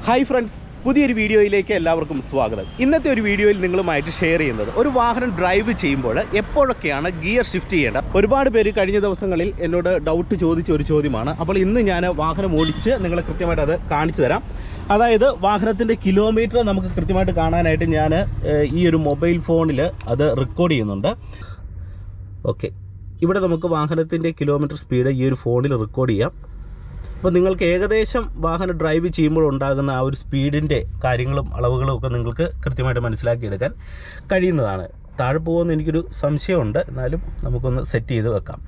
Hi friends, പുതിയൊരു വീഡിയോയിലേക്ക് എല്ലാവർക്കും സ്വാഗതം. ഇന്നത്തെ ഒരു വീഡിയോയിൽ നിങ്ങളുമായിട്ട് ഷെയർ ചെയ്യുന്നത് ഒരു വാഹനം ഡ്രൈവ് ചെയ്യുമ്പോൾ എപ്പോഴൊക്കെയാണ് ഗിയർ ഷിഫ്റ്റ് ചെയ്യേണ്ടത്. ഒരുപാട് പേര് കഴിഞ്ഞ ദിവസങ്ങളിൽ എന്നോട് ഡൗട്ട് ചോദിച്ച ഒരു ചോദ്യമാണ്. അപ്പോൾ ഇന്ന് ഞാൻ വാഹനം ഓടിച്ച് നിങ്ങളെ കൃത്യമായിട്ട് അത് കാണിച്ചു തരാം. അതായത് വാഹനത്തിൻ്റെ കിലോമീറ്റർ നമുക്ക് കൃത്യമായിട്ട് കാണാനായിട്ട് ഞാൻ ഈ ഒരു മൊബൈൽ ഫോണിൽ അത് റെക്കോർഡ് ചെയ്യുന്നുണ്ട്. ഓക്കെ, ഇവിടെ നമുക്ക് വാഹനത്തിൻ്റെ കിലോമീറ്റർ സ്പീഡ് ഈ ഒരു ഫോണിൽ റെക്കോർഡ് ചെയ്യാം. അപ്പോൾ നിങ്ങൾക്ക് ഏകദേശം വാഹനം ഡ്രൈവ് ചെയ്യുമ്പോൾ ഉണ്ടാകുന്ന ആ ഒരു സ്പീഡിൻ്റെ കാര്യങ്ങളും അളവുകളും ഒക്കെ നിങ്ങൾക്ക് കൃത്യമായിട്ട് മനസ്സിലാക്കിയെടുക്കാൻ കഴിയുന്നതാണ്. താഴെ പോകുമെന്ന് എനിക്കൊരു സംശയമുണ്ട്, എന്നാലും നമുക്കൊന്ന് സെറ്റ് ചെയ്ത് വെക്കാം.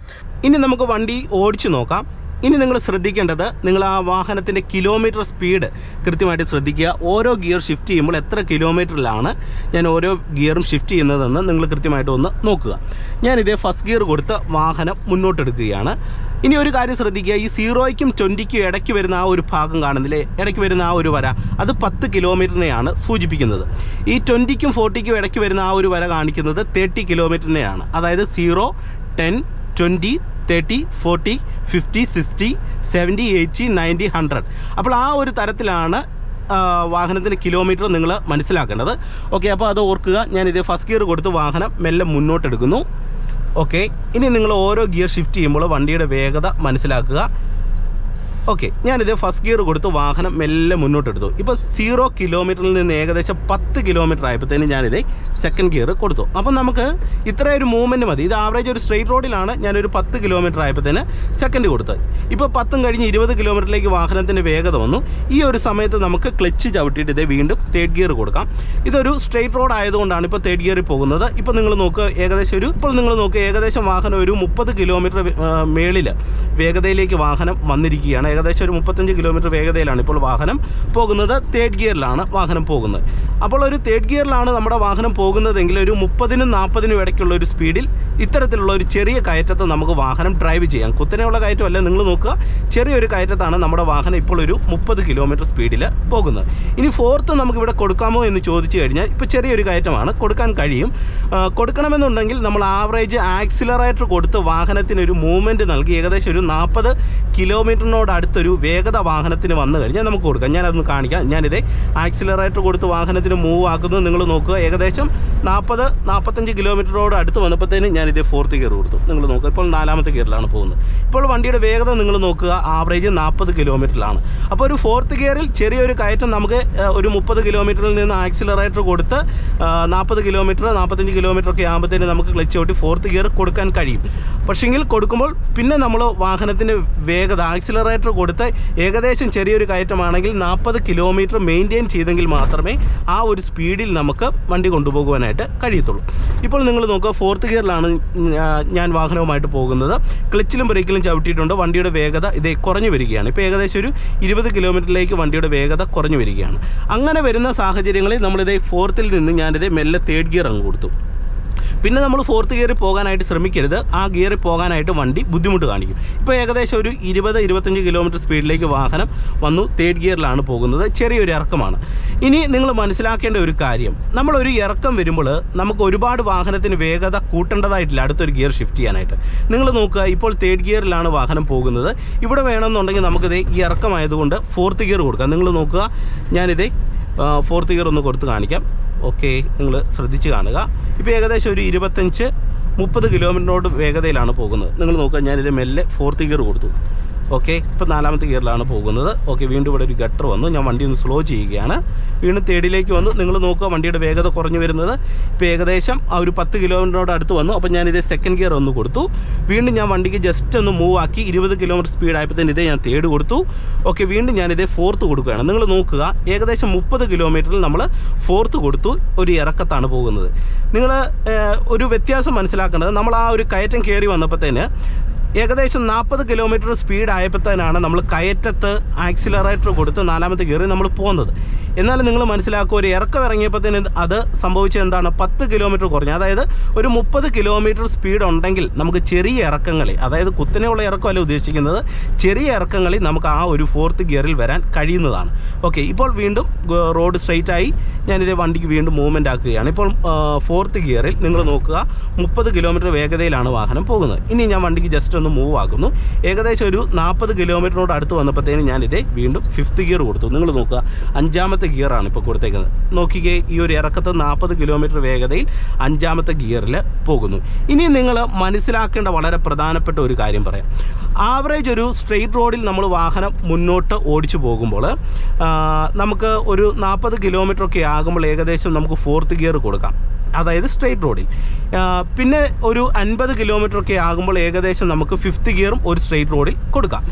ഇനി നമുക്ക് വണ്ടി ഓടിച്ചു നോക്കാം. ഇനി നിങ്ങൾ ശ്രദ്ധിക്കേണ്ടത്, നിങ്ങൾ ആ വാഹനത്തിൻ്റെ കിലോമീറ്റർ സ്പീഡ് കൃത്യമായിട്ട് ശ്രദ്ധിക്കുക. ഓരോ ഗിയർ ഷിഫ്റ്റ് ചെയ്യുമ്പോൾ എത്ര കിലോമീറ്ററിലാണ് ഞാൻ ഓരോ ഗിയറും ഷിഫ്റ്റ് ചെയ്യുന്നതെന്ന് നിങ്ങൾ കൃത്യമായിട്ട് ഒന്ന് നോക്കുക. ഞാനിതേ ഫസ്റ്റ് ഗിയർ കൊടുത്ത് വാഹനം മുന്നോട്ടെടുക്കുകയാണ്. ഇനി ഒരു കാര്യം ശ്രദ്ധിക്കുക, ഈ 0യ്ക്കും 20ക്കും ഇടയ്ക്ക് വരുന്ന ആ ഒരു ഭാഗം കാണുന്നില്ലേ, ഇടയ്ക്ക് വരുന്ന ആ ഒരു വര, അത് 10 കിലോമീറ്ററിനെയാണ് സൂചിപ്പിക്കുന്നത്. ഈ 20ക്കും 40ക്കും ഇടയ്ക്ക് വരുന്ന ആ ഒരു വര കാണിക്കുന്നത് 30 കിലോമീറ്ററിനെയാണ്. അതായത് 0, 10, 20, 30, 40, 50, 60, 70, 80, 90, 100. അപ്പോൾ ആ ഒരു തരത്തിലാണ് വാഹനത്തിൻ്റെ കിലോമീറ്റർ നിങ്ങൾ മനസ്സിലാക്കേണ്ടത്. ഓക്കെ, അപ്പോൾ അത് ഓർക്കുക. ഞാനിത് ഫസ്റ്റ് ഗിയർ കൊടുത്ത് വാഹനം മെല്ലെ മുന്നോട്ടെടുക്കുന്നു. ഓക്കെ, ഇനി നിങ്ങൾ ഓരോ ഗിയർ ഷിഫ്റ്റ് ചെയ്യുമ്പോൾ വണ്ടിയുടെ വേഗത മനസ്സിലാക്കുക. ഓക്കെ, ഞാനിത് ഫസ്റ്റ് ഗിയർ കൊടുത്ത് വാഹനം മെല്ലെ മുന്നോട്ടെടുത്തു. ഇപ്പോൾ 0 കിലോമീറ്ററിൽ നിന്ന് ഏകദേശം 10 കിലോമീറ്റർ ആയപ്പോഴത്തേന് ഞാനിത് സെക്കൻഡ് ഗിയർ കൊടുത്തു. അപ്പം നമുക്ക് ഇത്രയൊരു മൂവ്മെൻറ്റ് മതി. ഇത് ആവറേജ് ഒരു സ്ട്രെയിറ്റ് റോഡിലാണ് ഞാനൊരു 10 കിലോമീറ്റർ ആയപ്പോഴത്തേന് സെക്കൻഡ് കൊടുത്തത്. ഇപ്പോൾ 10 കഴിഞ്ഞ് 20 കിലോമീറ്ററിലേക്ക് വാഹനത്തിൻ്റെ വേഗത വന്നു. ഈ ഒരു സമയത്ത് നമുക്ക് ക്ലച്ച് ചവിട്ടിയിട്ട് ഇത് വീണ്ടും തേർഡ് ഗിയർ കൊടുക്കാം. ഇതൊരു സ്ട്രെയിറ്റ് റോഡ് ആയതുകൊണ്ടാണ് ഇപ്പോൾ തേർഡ് ഗിയറിൽ പോകുന്നത്. ഇപ്പോൾ നിങ്ങൾ നോക്കുക, ഏകദേശം വാഹനം ഒരു 30 കിലോമീറ്റർ മേളിൽ വേഗതയിലേക്ക് വാഹനം വന്നിരിക്കുകയാണ്. ഏകദേശം ഒരു 35 കിലോമീറ്റർ വേഗതയിലാണ് ഇപ്പോൾ വാഹനം പോകുന്നത്. തേർഡ് ഗിയറിലാണ് വാഹനം പോകുന്നത്. അപ്പോൾ ഒരു തേർഡ് ഗിയറിലാണ് നമ്മുടെ വാഹനം പോകുന്നതെങ്കിൽ ഒരു 30നും 40നും ഇടയ്ക്കുള്ള ഒരു സ്പീഡിൽ ഇത്തരത്തിലുള്ള ഒരു ചെറിയ കയറ്റത്ത് നമുക്ക് വാഹനം ഡ്രൈവ് ചെയ്യാം. കുത്തനെയുള്ള കയറ്റമല്ല, നിങ്ങൾ നോക്കുക, ചെറിയൊരു കയറ്റത്താണ് നമ്മുടെ വാഹനം ഇപ്പോൾ ഒരു 30 കിലോമീറ്റർ സ്പീഡിൽ പോകുന്നത്. ഇനി ഫോർത്ത് നമുക്കിവിടെ കൊടുക്കാമോ എന്ന് ചോദിച്ചു കഴിഞ്ഞാൽ, ഇപ്പോൾ ചെറിയൊരു കയറ്റമാണ്, കൊടുക്കാൻ കഴിയും. കൊടുക്കണമെന്നുണ്ടെങ്കിൽ നമ്മൾ ആവറേജ് ആക്സിലറേറ്റർ കൊടുത്ത് വാഹനത്തിനൊരു മൂവ്മെൻറ്റ് നൽകി ഏകദേശം ഒരു 40 കിലോമീറ്ററിനോട് അടുത്തൊരു വേഗത വാഹനത്തിന് വന്നു കഴിഞ്ഞാൽ നമുക്ക് കൊടുക്കാം. ഞാനതൊന്ന് കാണിക്കാം. ഞാനിത് ആക്സിലറേറ്റർ കൊടുത്ത് വാഹനത്തിന് മൂവ് ആക്കുന്നത് നിങ്ങൾ നോക്കുക. ഏകദേശം 40-45 കിലോമീറ്ററോട് അടുത്ത് വന്നപ്പോഴത്തേനും ഞാനിത് ഫോർത്ത് ഗിയർ കൊടുത്തു. നിങ്ങൾ നോക്കുക, ഇപ്പോൾ 4ാമത്തെ ഗിയറിലാണ് പോകുന്നത്. ഇപ്പോൾ വണ്ടിയുടെ വേഗത നിങ്ങൾ നോക്കുക, ആവറേജ് 40 കിലോമീറ്ററിലാണ്. അപ്പോൾ ഒരു ഫോർത്ത് ഗിയറിൽ ചെറിയൊരു കയറ്റം നമുക്ക് ഒരു 30 കിലോമീറ്ററിൽ നിന്ന് ആക്സിലറേറ്റർ കൊടുത്ത് 40 കിലോമീറ്റർ 45 കിലോമീറ്റർ ഒക്കെ ആകുമ്പോഴത്തേനും നമുക്ക് ക്ലച്ച് ചവിട്ടി ഫോർത്ത് ഗിയർ കൊടുക്കാൻ കഴിയും. പക്ഷെങ്കിൽ കൊടുക്കുമ്പോൾ പിന്നെ നമ്മൾ വാഹനത്തിൻ്റെ വേഗത ആക്സിലറേറ്റർ കൊടുത്ത് ഏകദേശം ചെറിയൊരു കയറ്റമാണെങ്കിൽ 40 കിലോമീറ്റർ മെയിൻറ്റെയിൻ ചെയ്തെങ്കിൽ മാത്രമേ ആ ഒരു സ്പീഡിൽ നമുക്ക് വണ്ടി കൊണ്ടുപോകുവാനായിട്ട് കഴിയത്തുള്ളൂ. ഇപ്പോൾ നിങ്ങൾ നോക്കുക, ഫോർത്ത് ഗിയറിലാണ് ഞാൻ വാഹനവുമായിട്ട് പോകുന്നത്. ക്ലച്ചിലും ബ്രേക്കിലും ചവിട്ടിയിട്ടുണ്ട്. വണ്ടിയുടെ വേഗത ഇതേ കുറഞ്ഞു വരികയാണ്. ഇപ്പോൾ ഏകദേശം ഒരു 20 കിലോമീറ്ററിലേക്ക് വണ്ടിയുടെ വേഗത കുറഞ്ഞു വരികയാണ്. അങ്ങനെ വരുന്ന സാഹചര്യങ്ങളിൽ നമ്മളിതേ ഫോർത്തിൽ നിന്ന് ഞാനിതേ മെല്ലെ തേർഡ് ഗിയർ അങ്ങ് കൊടുത്തു. പിന്നെ നമ്മൾ ഫോർത്ത് ഗിയറിൽ പോകാനായിട്ട് ശ്രമിക്കരുത്. ആ ഗിയറിൽ പോകാനായിട്ട് വണ്ടി ബുദ്ധിമുട്ട് കാണിക്കും. ഇപ്പോൾ ഏകദേശം ഒരു 20-25 കിലോമീറ്റർ സ്പീഡിലേക്ക് വാഹനം വന്നു. തേർഡ് ഗിയറിലാണ് പോകുന്നത്. ചെറിയൊരു ഇറക്കമാണ്. ഇനി നിങ്ങൾ മനസ്സിലാക്കേണ്ട ഒരു കാര്യം, നമ്മളൊരു ഇറക്കം വരുമ്പോൾ നമുക്ക് ഒരുപാട് വാഹനത്തിന് വേഗത കൂട്ടേണ്ടതായിട്ടില്ല അടുത്തൊരു ഗിയർ ഷിഫ്റ്റ് ചെയ്യാനായിട്ട്. നിങ്ങൾ നോക്കുക, ഇപ്പോൾ തേർഡ് ഗിയറിലാണ് വാഹനം പോകുന്നത്. ഇവിടെ വേണമെന്നുണ്ടെങ്കിൽ നമുക്കിത് ഈ ഇറക്കമായതുകൊണ്ട് ഫോർത്ത് ഗിയർ കൊടുക്കാം. നിങ്ങൾ നോക്കുക, ഞാനിത് ഫോർത്ത് ഗിയർ ഒന്ന് കൊടുത്ത് കാണിക്കാം. ഓക്കെ, നിങ്ങൾ ശ്രദ്ധിച്ച് കാണുക. ഇപ്പോൾ ഏകദേശം ഒരു 25-30 കിലോമീറ്ററിനോട് വേഗതയിലാണ് പോകുന്നത്. നിങ്ങൾ നോക്കുക, ഞാനിത് മെല്ലെ ഫോർത്ത് ഗിയർ കൊടുത്തു. ഓക്കെ, ഇപ്പോൾ 4ാമത്തെ ഗിയറിലാണ് പോകുന്നത്. ഓക്കെ, വീണ്ടും ഇവിടെ ഒരു ഗട്ടർ വന്നു. ഞാൻ വണ്ടി ഒന്ന് സ്ലോ ചെയ്യുകയാണ്. വീണ്ടും തേർഡിലേക്ക് വന്നു. നിങ്ങൾ നോക്കുക, വണ്ടിയുടെ വേഗത കുറഞ്ഞു വരുന്നത്. ഇപ്പോൾ ഏകദേശം ആ ഒരു 10 കിലോമീറ്ററിനോട് അടുത്ത് വന്നു. അപ്പോൾ ഞാനിത് സെക്കൻഡ് ഗിയർ ഒന്ന് കൊടുത്തു. വീണ്ടും ഞാൻ വണ്ടിക്ക് ജസ്റ്റ് ഒന്ന് മൂവ് ആക്കി 20 കിലോമീറ്റർ സ്പീഡായപ്പോഴത്തേന് ഇതേ ഞാൻ തേർഡ് കൊടുത്തു. ഓക്കെ, വീണ്ടും ഞാനിതേ ഫോർത്ത് കൊടുക്കുകയാണ്. നിങ്ങൾ നോക്കുക, ഏകദേശം 30 കിലോമീറ്ററിൽ നമ്മൾ ഫോർത്ത് കൊടുത്തു. ഒരു ഇറക്കത്താണ് പോകുന്നത്. നിങ്ങൾ ഒരു വ്യത്യാസം മനസ്സിലാക്കേണ്ടത്, നമ്മൾ ആ ഒരു കയറ്റം കയറി വന്നപ്പോഴത്തേന് ഏകദേശം 40 കിലോമീറ്റർ സ്പീഡ് ആയപ്പോഴത്തേനാണ് നമ്മൾ കയറ്റത്ത് ആക്സിലറേറ്റർ കൊടുത്ത് 4ാമത്തെ ഗിയറിൽ നമ്മൾ പോകുന്നത്. എന്നാൽ നിങ്ങൾ മനസ്സിലാക്കുക, ഒരു ഇറക്കം ഇറങ്ങിയപ്പോഴത്തേന് അത് സംഭവിച്ചത് എന്താണ്, 10 കിലോമീറ്റർ കുറഞ്ഞു. അതായത് ഒരു 30 കിലോമീറ്റർ സ്പീഡ് ഉണ്ടെങ്കിൽ നമുക്ക് ചെറിയ ഇറക്കങ്ങളിൽ, അതായത് കുത്തനെയുള്ള ഇറക്കമല്ല ഉദ്ദേശിക്കുന്നത്, ചെറിയ ഇറക്കങ്ങളിൽ നമുക്ക് ആ ഒരു ഫോർത്ത് ഗിയറിൽ വരാൻ കഴിയുന്നതാണ്. ഓക്കെ, ഇപ്പോൾ വീണ്ടും റോഡ് സ്ട്രെയിറ്റ് ആയി. ഞാനിത് വണ്ടിക്ക് വീണ്ടും മൂവ്മെൻറ്റ് ആക്കുകയാണ്. ഇപ്പോൾ ഫോർത്ത് ഗിയറിൽ നിങ്ങൾ നോക്കുക, 30 കിലോമീറ്റർ വേഗതയിലാണ് വാഹനം പോകുന്നത്. ഇനി ഞാൻ വണ്ടിക്ക് ജസ്റ്റ് ജസ്റ്റ് ഒന്ന് മൂവ് ആക്കുന്നു. ഏകദേശം ഒരു 40 കിലോമീറ്ററിനോട് അടുത്ത് വന്നപ്പോഴത്തേനും ഞാനിതേ വീണ്ടും 5th ഗിയർ കൊടുത്തു. നിങ്ങൾ നോക്കുക, 5ാമത്തെ ഗിയറാണ് ഇപ്പോൾ കൊടുത്തേക്കുന്നത്. നോക്കിക്കേ, ഈ ഒരു ഇറക്കത്ത് 40 കിലോമീറ്റർ വേഗതയിൽ 5ാമത്തെ ഗിയറിൽ പോകുന്നു. ഇനി നിങ്ങൾ മനസ്സിലാക്കേണ്ട വളരെ പ്രധാനപ്പെട്ട ഒരു കാര്യം പറയാം. ആവറേജ് ഒരു സ്ട്രെയിറ്റ് റോഡിൽ നമ്മൾ വാഹനം മുന്നോട്ട് ഓടിച്ചു പോകുമ്പോൾ നമുക്ക് ഒരു 40 കിലോമീറ്ററൊക്കെ ആകുമ്പോൾ ഏകദേശം നമുക്ക് 4th ഗിയർ കൊടുക്കാം, അതായത് സ്ട്രെയിറ്റ് റോഡിൽ. പിന്നെ ഒരു 50 കിലോമീറ്ററൊക്കെ ആകുമ്പോൾ ഏകദേശം നമുക്ക് 5th ഗിയറും ഒരു സ്ട്രെയിറ്റ് റോഡിൽ കൊടുക്കാം.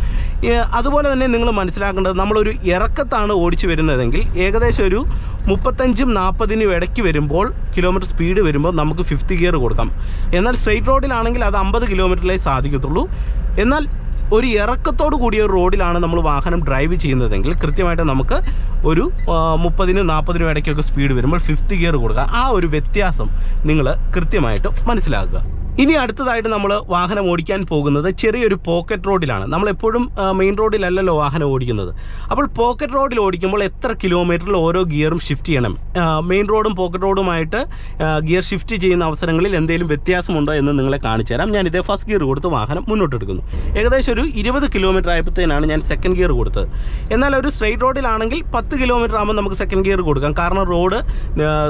അതുപോലെ തന്നെ നിങ്ങൾ മനസ്സിലാക്കേണ്ടത്, നമ്മളൊരു ഇറക്കത്താണ് ഓടിച്ചു വരുന്നതെങ്കിൽ ഏകദേശം ഒരു 35-40 ഇടയ്ക്ക് വരുമ്പോൾ കിലോമീറ്റർ സ്പീഡ് വരുമ്പോൾ നമുക്ക് 5th ഗിയർ കൊടുക്കാം. എന്നാൽ സ്ട്രെയിറ്റ് റോഡിലാണെങ്കിൽ അത് 50 കിലോമീറ്ററിലേ സാധിക്കത്തുള്ളൂ. എന്നാൽ ഒരു ഇറക്കത്തോടു കൂടിയ ഒരു റോഡിലാണ് നമ്മൾ വാഹനം ഡ്രൈവ് ചെയ്യുന്നതെങ്കിൽ കൃത്യമായിട്ട് നമുക്ക് ഒരു 30-40 ഇടയ്ക്കൊക്കെ സ്പീഡ് വരുമ്പോൾ 5th ഗിയർ കൊടുക്കുക. ആ ഒരു വ്യത്യാസം നിങ്ങൾ കൃത്യമായിട്ട് മനസ്സിലാക്കുക. ഇനി അടുത്തതായിട്ട് നമ്മൾ വാഹനം ഓടിക്കാൻ പോകുന്നത് ചെറിയൊരു പോക്കറ്റ് റോഡിലാണ്. നമ്മളെപ്പോഴും മെയിൻ റോഡിലല്ലല്ലോ വാഹനം ഓടിക്കുന്നത്. അപ്പോൾ പോക്കറ്റ് റോഡിൽ ഓടിക്കുമ്പോൾ എത്ര കിലോമീറ്ററിൽ ഓരോ ഗിയറും ഷിഫ്റ്റ് ചെയ്യണം, മെയിൻ റോഡും പോക്കറ്റ് റോഡുമായിട്ട് ഗിയർ ഷിഫ്റ്റ് ചെയ്യുന്ന അവസരങ്ങളിൽ എന്തെങ്കിലും വ്യത്യാസമുണ്ടോ എന്ന് നിങ്ങളെ കാണിച്ചു തരാം. ഞാനിതേ ഫസ്റ്റ് ഗിയർ കൊടുത്ത് വാഹനം മുന്നോട്ടെടുക്കുന്നു. ഏകദേശം ഒരു 20 കിലോമീറ്റർ ആയപ്പോഴത്തേനാണ് ഞാൻ സെക്കൻഡ് ഗിയർ കൊടുത്തത്. എന്നാൽ ഒരു സ്ട്രെയിറ്റ് റോഡിലാണെങ്കിൽ 10 കിലോമീറ്റർ ആകുമ്പോൾ നമുക്ക് സെക്കൻഡ് ഗിയർ കൊടുക്കാം. കാരണം റോഡ്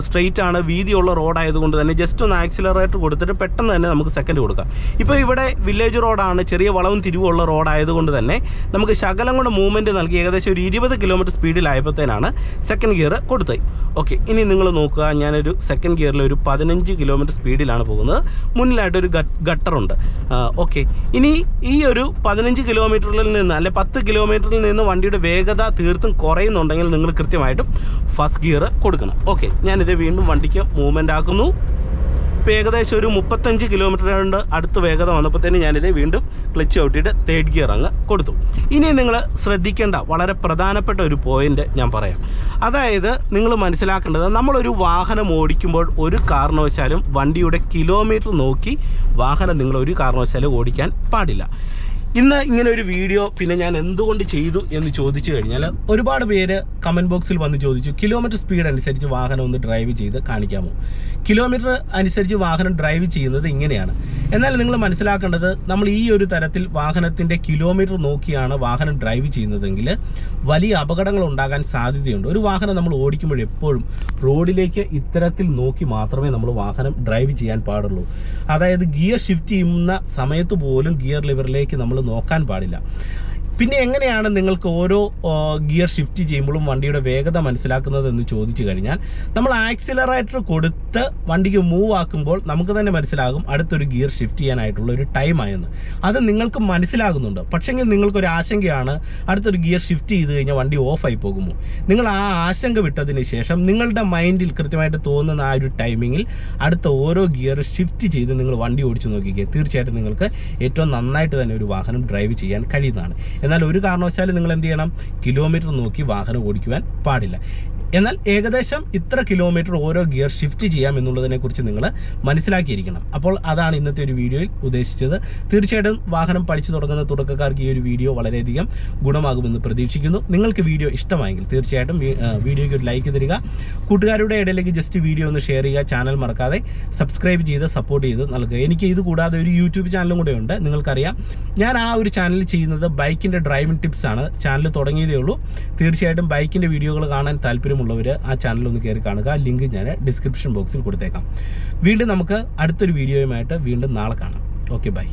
സ്ട്രെയിറ്റ് ആണ്, വീതിയുള്ള റോഡായതുകൊണ്ട് തന്നെ ജസ്റ്റ് ഒന്ന് ആക്സിലറേറ്റർ കൊടുത്തിട്ട് പെട്ടെന്ന് തന്നെ നമുക്ക് സെക്കൻഡ് കൊടുക്കാം. ഇപ്പോൾ ഇവിടെ വില്ലേജ് റോഡാണ്, ചെറിയ വളവും തിരിവുള്ള റോഡായതുകൊണ്ട് തന്നെ നമുക്ക് ശകലം കൊണ്ട് മൂവ്മെൻറ്റ് നൽകി ഏകദേശം ഒരു 20 കിലോമീറ്റർ സ്പീഡിലായപ്പോഴത്തേനാണ് സെക്കൻഡ് ഗിയർ കൊടുത്തത്. ഓക്കെ, ഇനി നിങ്ങൾ നോക്കുക, ഞാനൊരു സെക്കൻഡ് ഗിയറിൽ ഒരു 15 കിലോമീറ്റർ സ്പീഡിലാണ് പോകുന്നത്. മുന്നിലായിട്ടൊരു ഗട്ടറുണ്ട്. ഓക്കെ, ഇനി ഈ ഒരു 15 കിലോമീറ്ററിൽ നിന്ന് അല്ലെ 10 കിലോമീറ്ററിൽ നിന്ന് വണ്ടിയുടെ വേഗത തീർത്തും കുറയുന്നുണ്ടെങ്കിൽ നിങ്ങൾ കൃത്യമായിട്ടും ഫസ്റ്റ് ഗിയർ കൊടുക്കണം. ഓക്കെ, ഞാനിത് വീണ്ടും വണ്ടിക്ക് മൂവ്മെൻ്റ് ആക്കുന്നു. ഇപ്പോൾ ഏകദേശം ഒരു 35 കിലോമീറ്ററിൻ്റെ അടുത്ത് വേഗത വന്നപ്പോഴത്തേന് ഞാനിത് വീണ്ടും ക്ലച്ച് ഔട്ടിയിട്ട് തേർഡ് ഗിയർ അങ്ങ് കൊടുത്തു. ഇനി നിങ്ങൾ ശ്രദ്ധിക്കേണ്ട വളരെ പ്രധാനപ്പെട്ട ഒരു പോയിൻ്റ് ഞാൻ പറയാം. അതായത് നിങ്ങൾ മനസ്സിലാക്കേണ്ടത്, നമ്മളൊരു വാഹനം ഓടിക്കുമ്പോൾ ഒരു കാരണവശാലും വണ്ടിയുടെ കിലോമീറ്റർ നോക്കി വാഹനം നിങ്ങൾ ഒരു കാരണവശാലും ഓടിക്കാൻ പാടില്ല. ഇന്ന് ഇങ്ങനെ ഒരു വീഡിയോ പിന്നെ ഞാൻ എന്തുകൊണ്ട് ചെയ്തു എന്ന് ചോദിച്ചു കഴിഞ്ഞാൽ ഒരുപാട് പേര് കമൻറ്റ് ബോക്സിൽ വന്ന് ചോദിച്ചു, കിലോമീറ്റർ സ്പീഡ് അനുസരിച്ച് വാഹനം ഒന്ന് ഡ്രൈവ് ചെയ്ത് കാണിക്കാമോ? കിലോമീറ്റർ അനുസരിച്ച് വാഹനം ഡ്രൈവ് ചെയ്യുന്നത് ഇങ്ങനെയാണ്. എന്നാൽ നിങ്ങൾ മനസ്സിലാക്കേണ്ടത്, നമ്മൾ ഈ ഒരു തരത്തിൽ വാഹനത്തിൻ്റെ കിലോമീറ്റർ നോക്കിയാണ് വാഹനം ഡ്രൈവ് ചെയ്യുന്നതെങ്കിൽ വലിയ അപകടങ്ങൾ ഉണ്ടാകാൻ സാധ്യതയുണ്ട്. ഒരു വാഹനം നമ്മൾ ഓടിക്കുമ്പോൾ എപ്പോഴും റോഡിലേക്ക് ഇത്തരത്തിൽ നോക്കി മാത്രമേ നമ്മൾ വാഹനം ഡ്രൈവ് ചെയ്യാൻ പാടുള്ളൂ. അതായത് ഗിയർ ഷിഫ്റ്റ് ചെയ്യുന്ന സമയത്ത് പോലും ഗിയർ ലിവറിലേക്ക് നമ്മൾ നോക്കാൻ പാടില്ല. പിന്നെ എങ്ങനെയാണ് നിങ്ങൾക്ക് ഓരോ ഗിയർ ഷിഫ്റ്റ് ചെയ്യുമ്പോഴും വണ്ടിയുടെ വേഗത മനസ്സിലാക്കുന്നത് എന്ന് ചോദിച്ചു കഴിഞ്ഞാൽ, നമ്മൾ ആക്സിലറേറ്റർ കൊടുത്ത് വണ്ടിക്ക് മൂവ് ആക്കുമ്പോൾ നമുക്ക് തന്നെ മനസ്സിലാകും അടുത്തൊരു ഗിയർ ഷിഫ്റ്റ് ചെയ്യാനായിട്ടുള്ള ഒരു ടൈമായെന്ന്. അത് നിങ്ങൾക്ക് മനസ്സിലാകുന്നുണ്ട്. പക്ഷെങ്കിൽ നിങ്ങൾക്കൊരു ആശങ്കയാണ്, അടുത്തൊരു ഗിയർ ഷിഫ്റ്റ് ചെയ്ത് കഴിഞ്ഞാൽ വണ്ടി ഓഫായി പോകുമോ? നിങ്ങൾ ആ ആശങ്ക വിട്ടതിന് ശേഷം നിങ്ങളുടെ മൈൻഡിൽ കൃത്യമായിട്ട് തോന്നുന്ന ആ ഒരു ടൈമിങ്ങിൽ അടുത്ത ഓരോ ഗിയർ ഷിഫ്റ്റ് ചെയ്ത് നിങ്ങൾ വണ്ടി ഓടിച്ചു നോക്കിക്കുക. തീർച്ചയായിട്ടും നിങ്ങൾക്ക് ഏറ്റവും നന്നായിട്ട് തന്നെ ഒരു വാഹനം ഡ്രൈവ് ചെയ്യാൻ കഴിയുന്നതാണ്. എന്നാൽ ഒരു കാരണവശാലും നിങ്ങൾ എന്ത് ചെയ്യണം, കിലോമീറ്റർ നോക്കി വാഹനം ഓടിക്കുവാൻ പാടില്ല. എന്നാൽ ഏകദേശം ഇത്ര കിലോമീറ്റർ ഓരോ ഗിയർ ഷിഫ്റ്റ് ചെയ്യാം എന്നുള്ളതിനെക്കുറിച്ച് നിങ്ങൾ മനസ്സിലാക്കിയിരിക്കണം. അപ്പോൾ അതാണ് ഇന്നത്തെ ഒരു വീഡിയോയിൽ ഉദ്ദേശിച്ചത്. തീർച്ചയായിട്ടും വാഹനം പഠിച്ചു തുടങ്ങുന്ന തുടക്കക്കാർക്ക് ഈ ഒരു വീഡിയോ വളരെയധികം ഗുണമാകുമെന്ന് പ്രതീക്ഷിക്കുന്നു. നിങ്ങൾക്ക് വീഡിയോ ഇഷ്ടമായെങ്കിൽ തീർച്ചയായിട്ടും വീഡിയോയ്ക്ക് ഒരു ലൈക്ക് തരിക. കൂട്ടുകാരുടെ ഇടയിലേക്ക് ജസ്റ്റ് വീഡിയോ ഒന്ന് ഷെയർ ചെയ്യുക. ചാനൽ മറക്കാതെ സബ്സ്ക്രൈബ് ചെയ്ത് സപ്പോർട്ട് ചെയ്ത് നൽകുക. എനിക്ക് ഇത് കൂടാതെ ഒരു യൂട്യൂബ് ചാനലും കൂടെ ഉണ്ട്. നിങ്ങൾക്കറിയാം, ഞാൻ ആ ഒരു ചാനലിൽ ചെയ്യുന്നത് ബൈക്കിൻ്റെ ഡ്രൈവിംഗ് ടിപ്സ് ആണ്. ചാനൽ തുടങ്ങിയതേ ഉള്ളൂ. തീർച്ചയായിട്ടും ബൈക്കിൻ്റെ വീഡിയോകൾ കാണാൻ താല്പര്യമുള്ളവർ ആ ചാനലൊന്ന് കയറി കാണുക. ലിങ്ക് ഞാൻ ഡിസ്ക്രിപ്ഷൻ ബോക്സിൽ കൊടുത്തേക്കാം. വീണ്ടും നമുക്ക് അടുത്തൊരു വീഡിയോയുമായിട്ട് വീണ്ടും നാളെ കാണാം. Okay, by.